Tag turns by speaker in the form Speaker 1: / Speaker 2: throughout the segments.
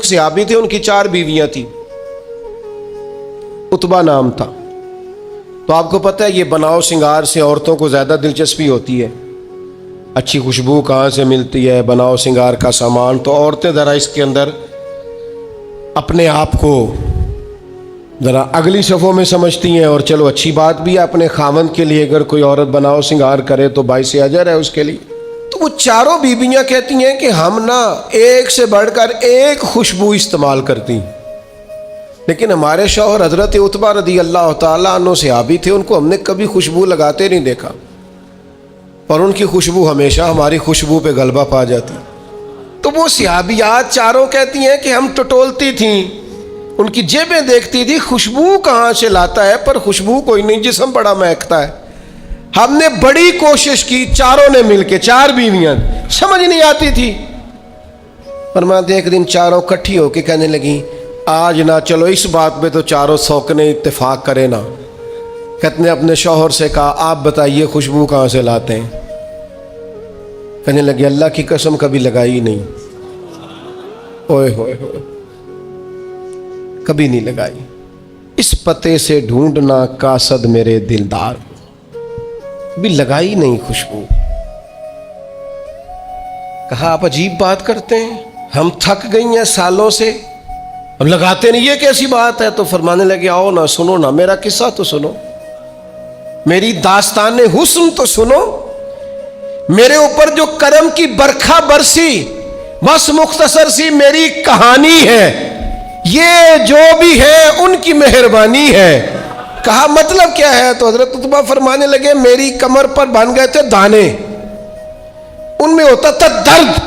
Speaker 1: ایک صحابی تھے، ان کی 4 بیویاں تھیں، عتبہ نام تھا۔ تو آپ کو پتہ ہے یہ بناؤ سنگار سے عورتوں کو زیادہ دلچسپی ہوتی ہے، اچھی خوشبو کہاں سے ملتی ہے، بناؤ سنگار کا سامان، تو عورتیں ذرا اس کے اندر اپنے آپ کو ذرا اگلی صفوں میں سمجھتی ہیں، اور چلو اچھی بات بھی ہے، اپنے خاوند کے لیے اگر کوئی عورت بناؤ سنگار کرے تو باعث اجر ہے اس کے لیے۔ تو وہ چاروں بیویاں کہتی ہیں کہ ہم نا ایک سے بڑھ کر ایک خوشبو استعمال کرتی ہیں، لیکن ہمارے شوہر حضرت عتبہ رضی اللہ تعالیٰ عنہ صحابی تھے، ان کو ہم نے کبھی خوشبو لگاتے نہیں دیکھا، اور ان کی خوشبو ہمیشہ ہماری خوشبو پہ غلبہ پا جاتی۔ تو وہ صحابیات چاروں کہتی ہیں کہ ہم ٹٹولتی تھیں، ان کی جیبیں دیکھتی تھی، خوشبو کہاں سے لاتا ہے، پر خوشبو کوئی نہیں، جسم بڑا مہکتا ہے۔ ہم نے بڑی کوشش کی، چاروں نے مل کے، 4 بیویاں، سمجھ نہیں آتی تھی۔ فرماتے ایک دن چاروں کٹھی ہو کے کہنے لگیں آج نہ چلو اس بات پہ تو چاروں سوکنے اتفاق کرے نا۔ کہتے نے اپنے شوہر سے کہا آپ بتائیے خوشبو کہاں سے لاتے ہیں؟ کہنے لگے اللہ کی قسم کبھی لگائی نہیں، اوئے ہوئے ہوئے، کبھی نہیں لگائی، اس پتے سے ڈھونڈنا قاصد میرے دلدار، کبھی لگائی نہیں خوشبو۔ کہا آپ عجیب بات کرتے ہیں، ہم تھک گئی ہیں سالوں سے، ہم لگاتے نہیں، یہ کیسی بات ہے؟ تو فرمانے لگے آؤ نا، سنو نا میرا قصہ تو سنو، میری داستان حسن تو سنو، میرے اوپر جو کرم کی برکھا برسی، بس مختصر سی میری کہانی ہے، یہ جو بھی ہے ان کی مہربانی ہے۔ کہا مطلب کیا ہے؟ تو حضرت عتبہ فرمانے لگے میری کمر پر بن گئے تھے دانے، ان میں ہوتا تھا درد،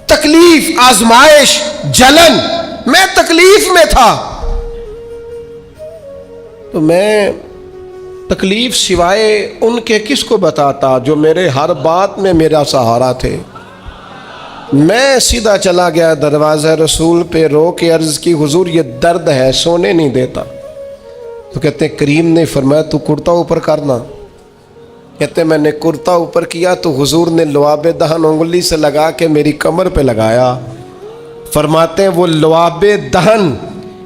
Speaker 1: تکلیف، آزمائش، جلن، میں تکلیف میں تھا، تو میں تکلیف سوائے ان کے کس کو بتاتا جو میرے ہر بات میں میرا سہارا تھے۔ میں سیدھا چلا گیا دروازہ رسول پہ، رو کے عرض کی حضور یہ درد ہے، سونے نہیں دیتا۔ تو کہتے ہیں کریم نے فرمایا تو کرتا اوپر کرنا۔ کہتے ہیں میں نے کرتا اوپر کیا تو حضور نے لعاب دہن انگلی سے لگا کے میری کمر پہ لگایا۔ فرماتے ہیں وہ لعاب دہن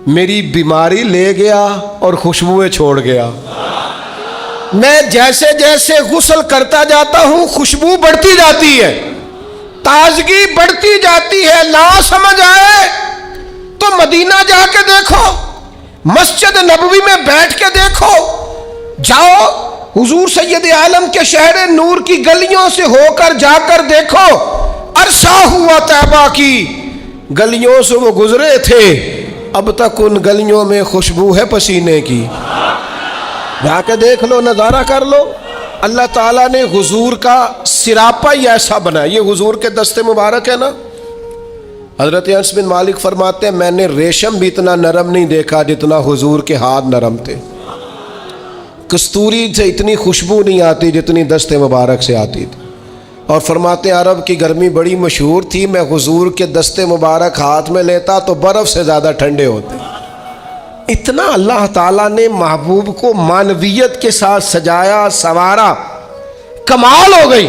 Speaker 1: میری بیماری لے گیا اور خوشبوئیں چھوڑ گیا۔ میں جیسے جیسے غسل کرتا جاتا ہوں خوشبو بڑھتی جاتی ہے، تازگی بڑھتی جاتی ہے۔ نہ سمجھ آئے تو مدینہ جا کے دیکھو، مسجد نبوی میں بیٹھ کے دیکھو، جاؤ حضور سید عالم کے شہر نور کی گلیوں سے ہو کر جا کر دیکھو، عرصہ ہوا طیبہ کی گلیوں سے وہ گزرے تھے، اب تک ان گلیوں میں خوشبو ہے پسینے کی۔ جا کے دیکھ لو، نظارہ کر لو۔ اللہ تعالیٰ نے حضور کا سراپا ہی ایسا بنا، یہ حضور کے دست مبارک ہے نا۔ حضرت انس بن مالک فرماتے ہیں میں نے ریشم بھی اتنا نرم نہیں دیکھا جتنا حضور کے ہاتھ نرم تھے، کستوری سے اتنی خوشبو نہیں آتی جتنی دست مبارک سے آتی تھی۔ اور فرماتے ہیں عرب کی گرمی بڑی مشہور تھی، میں حضور کے دست مبارک ہاتھ میں لیتا تو برف سے زیادہ ٹھنڈے ہوتے۔ اتنا اللہ تعالیٰ نے محبوب کو معنویت کے ساتھ سجایا، سنوارا، کمال ہو گئی۔